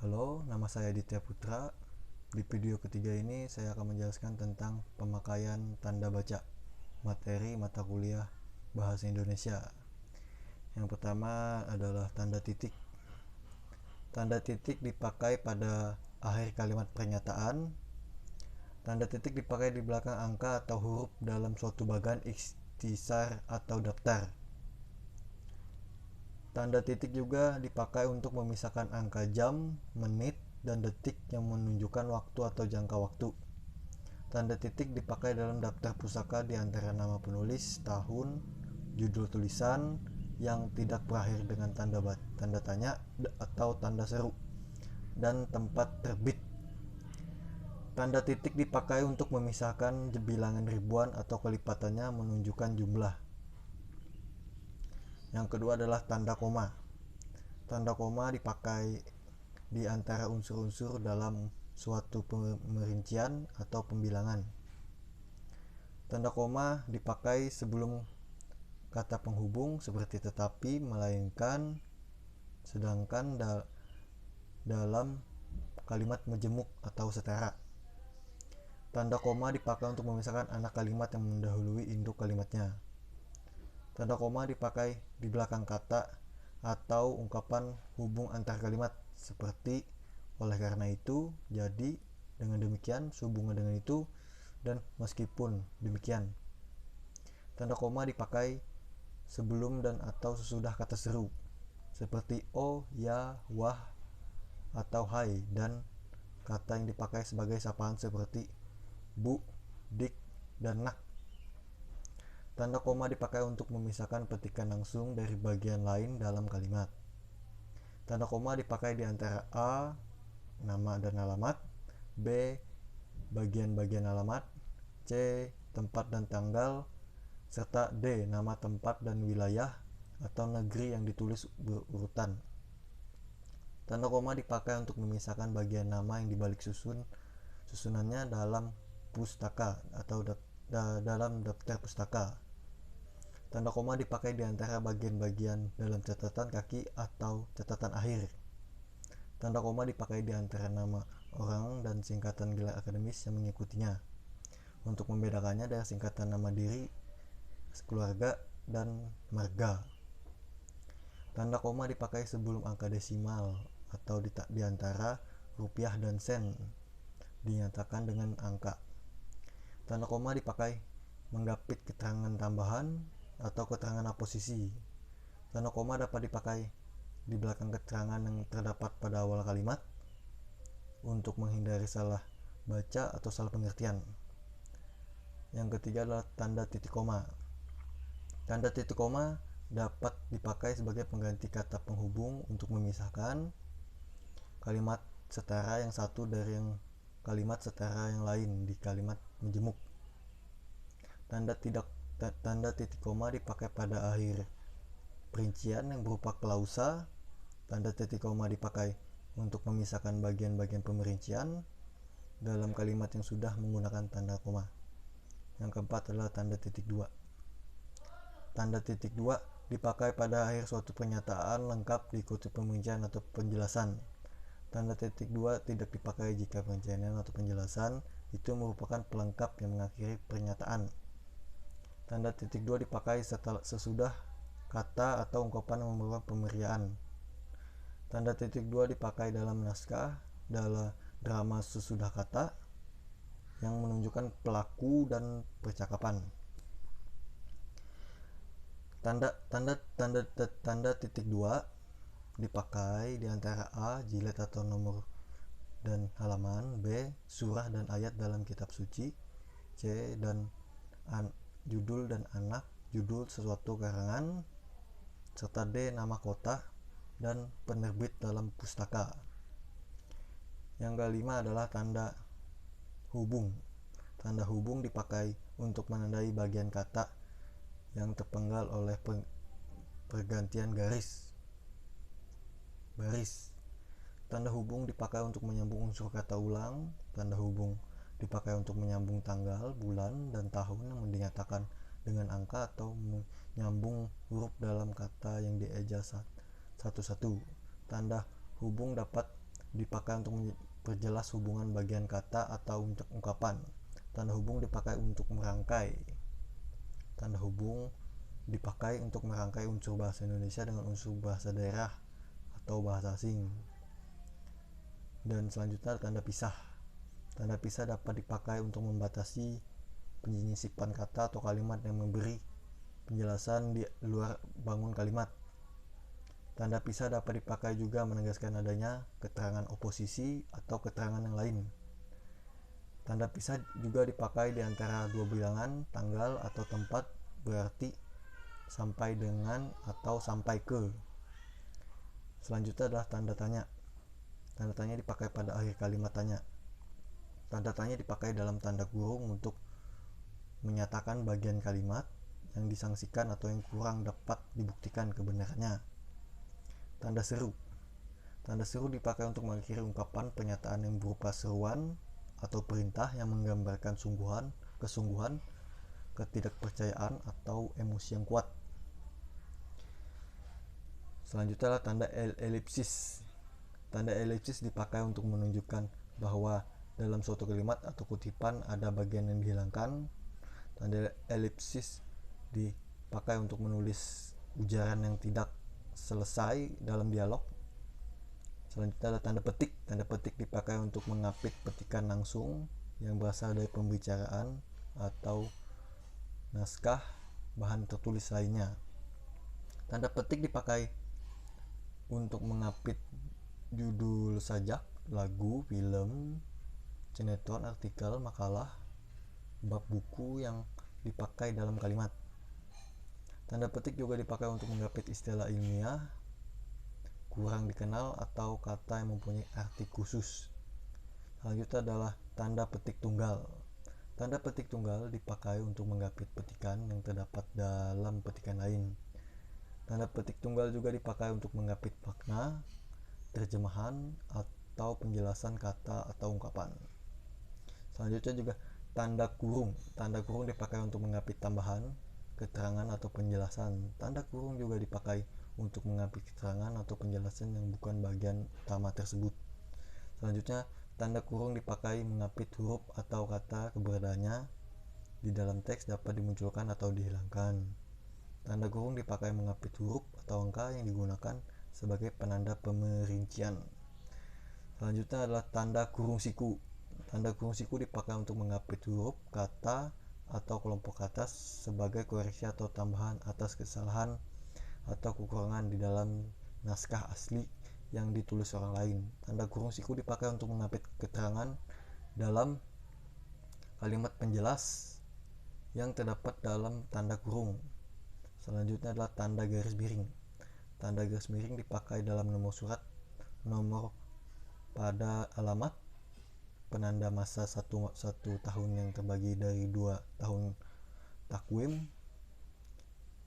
Halo, nama saya Ditya Putra. Di video ketiga ini saya akan menjelaskan tentang pemakaian tanda baca materi mata kuliah Bahasa Indonesia. Yang pertama adalah tanda titik. Tanda titik dipakai pada akhir kalimat pernyataan. Tanda titik dipakai di belakang angka atau huruf dalam suatu bagan ikhtisar atau daftar. Tanda titik juga dipakai untuk memisahkan angka jam, menit, dan detik yang menunjukkan waktu atau jangka waktu. Tanda titik dipakai dalam daftar pusaka di antara nama penulis, tahun, judul tulisan yang tidak berakhir dengan tanda tanya atau tanda seru, dan tempat terbit. Tanda titik dipakai untuk memisahkan bilangan ribuan atau kelipatannya menunjukkan jumlah. Yang kedua adalah tanda koma. Tanda koma dipakai di antara unsur-unsur dalam suatu pemerincian atau pembilangan. Tanda koma dipakai sebelum kata penghubung seperti tetapi, melainkan, sedangkan dalam kalimat majemuk atau setara. Tanda koma dipakai untuk memisahkan anak kalimat yang mendahului induk kalimatnya. Tanda koma dipakai di belakang kata atau ungkapan hubung antar kalimat seperti oleh karena itu, jadi, dengan demikian, sehubungan dengan itu, dan meskipun demikian. Tanda koma dipakai sebelum dan atau sesudah kata seru seperti oh, ya, wah, atau hai, dan kata yang dipakai sebagai sapaan seperti bu, dik, dan nak. Tanda koma dipakai untuk memisahkan petikan langsung dari bagian lain dalam kalimat. Tanda koma dipakai di antara A, nama dan alamat, B, bagian-bagian alamat, C, tempat dan tanggal, serta D, nama tempat dan wilayah atau negeri yang ditulis berurutan. Tanda koma dipakai untuk memisahkan bagian nama yang dibalik susunannya dalam pustaka atau dalam daftar pustaka. Tanda koma dipakai di antara bagian-bagian dalam catatan kaki atau catatan akhir. Tanda koma dipakai di antara nama orang dan singkatan gelar akademis yang mengikutinya, untuk membedakannya dari singkatan nama diri, keluarga, dan marga. Tanda koma dipakai sebelum angka desimal atau di antara rupiah dan sen dinyatakan dengan angka. Tanda koma dipakai menggapit keterangan tambahan atau keterangan aposisi. Tanda koma dapat dipakai di belakang keterangan yang terdapat pada awal kalimat untuk menghindari salah baca atau salah pengertian. Yang ketiga adalah tanda titik koma. Tanda titik koma dapat dipakai sebagai pengganti kata penghubung untuk memisahkan kalimat setara yang satu dari yang kalimat setara yang lain di kalimat majemuk. Tanda titik koma dipakai pada akhir perincian yang berupa klausa. Tanda titik koma dipakai untuk memisahkan bagian-bagian pemerincian dalam kalimat yang sudah menggunakan tanda koma. Yang keempat adalah tanda titik dua. Tanda titik dua dipakai pada akhir suatu pernyataan lengkap diikuti pemerincian atau penjelasan. Tanda titik dua tidak dipakai jika perincian atau penjelasan itu merupakan pelengkap yang mengakhiri pernyataan. Tanda titik dua dipakai sesudah kata atau ungkapan yang merupakan pemeriaan. Tanda titik dua dipakai dalam naskah, dalam drama sesudah kata yang menunjukkan pelaku dan percakapan. Tanda titik dua dipakai di antara A, jilid atau nomor dan halaman, B, surah dan ayat dalam kitab suci, C, dan judul dan anak, judul sesuatu karangan, serta D, nama kota dan penerbit dalam pustaka. Yang kelima adalah tanda hubung. Tanda hubung dipakai untuk menandai bagian kata yang terpenggal oleh pergantian baris. Tanda hubung dipakai untuk menyambung unsur kata ulang. Tanda hubung dipakai untuk menyambung tanggal, bulan, dan tahun yang dinyatakan dengan angka atau menyambung huruf dalam kata yang dieja satu-satu. Tanda hubung dapat dipakai untuk memperjelas hubungan bagian kata atau ungkapan. Tanda hubung dipakai untuk merangkai. Tanda hubung dipakai untuk merangkai unsur bahasa Indonesia dengan unsur bahasa daerah atau bahasa asing. Dan selanjutnya tanda pisah. Tanda pisah dapat dipakai untuk membatasi penyisipan kata atau kalimat yang memberi penjelasan di luar bangun kalimat. Tanda pisah dapat dipakai juga menegaskan adanya keterangan oposisi atau keterangan yang lain. Tanda pisah juga dipakai di antara dua bilangan, tanggal atau tempat, berarti sampai dengan atau sampai ke. Selanjutnya adalah tanda tanya. Tanda tanya dipakai pada akhir kalimat tanya. Tanda tanya dipakai dalam tanda kurung untuk menyatakan bagian kalimat yang disangsikan atau yang kurang dapat dibuktikan kebenarannya. Tanda seru. Tanda seru dipakai untuk mengakhiri ungkapan pernyataan yang berupa seruan atau perintah yang menggambarkan kesungguhan, ketidakpercayaan atau emosi yang kuat. Selanjutnya adalah tanda elipsis. Tanda elipsis dipakai untuk menunjukkan bahwa dalam suatu kalimat atau kutipan ada bagian yang dihilangkan. Tanda elipsis dipakai untuk menulis ujaran yang tidak selesai dalam dialog. Selanjutnya ada tanda petik. Tanda petik dipakai untuk mengapit petikan langsung yang berasal dari pembicaraan atau naskah bahan tertulis lainnya. Tanda petik dipakai untuk mengapit judul sajak, lagu, film, sinetron, artikel, makalah, bab buku yang dipakai dalam kalimat. Tanda petik juga dipakai untuk mengapit istilah ilmiah, kurang dikenal, atau kata yang mempunyai arti khusus. Selanjutnya adalah tanda petik tunggal. Tanda petik tunggal dipakai untuk mengapit petikan yang terdapat dalam petikan lain. Tanda petik tunggal juga dipakai untuk mengapit makna, terjemahan, atau penjelasan kata atau ungkapan. Selanjutnya juga tanda kurung. Tanda kurung dipakai untuk mengapit tambahan, keterangan atau penjelasan. Tanda kurung juga dipakai untuk mengapit keterangan atau penjelasan yang bukan bagian utama tersebut. Selanjutnya, tanda kurung dipakai mengapit huruf atau kata keberadaannya di dalam teks dapat dimunculkan atau dihilangkan. Tanda kurung dipakai mengapit huruf atau angka yang digunakan sebagai penanda pemerincian. Selanjutnya adalah tanda kurung siku. Tanda kurung siku dipakai untuk mengapit huruf, kata, atau kelompok kata sebagai koreksi atau tambahan atas kesalahan atau kekurangan di dalam naskah asli yang ditulis orang lain. Tanda kurung siku dipakai untuk mengapit keterangan dalam kalimat penjelas yang terdapat dalam tanda kurung. Selanjutnya adalah tanda garis miring. Tanda garis miring dipakai dalam nomor surat, nomor pada alamat, penanda masa satu tahun yang terbagi dari 2 tahun takwim.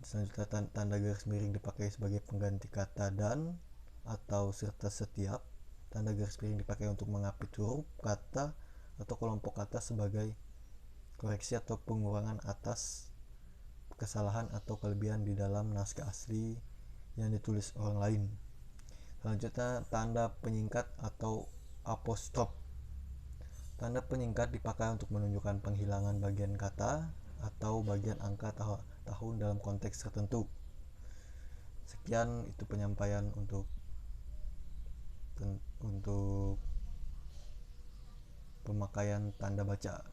Selanjutnya tanda garis miring dipakai sebagai pengganti kata dan atau serta setiap. Tanda garis miring dipakai untuk mengapit huruf, kata, atau kelompok kata sebagai koreksi atau pengurangan atas kesalahan atau kelebihan di dalam naskah asli yang ditulis orang lain. Selanjutnya tanda penyingkat atau apostrof. Tanda penyingkat dipakai untuk menunjukkan penghilangan bagian kata atau bagian angka tahun dalam konteks tertentu. Sekian itu penyampaian untuk pemakaian tanda baca.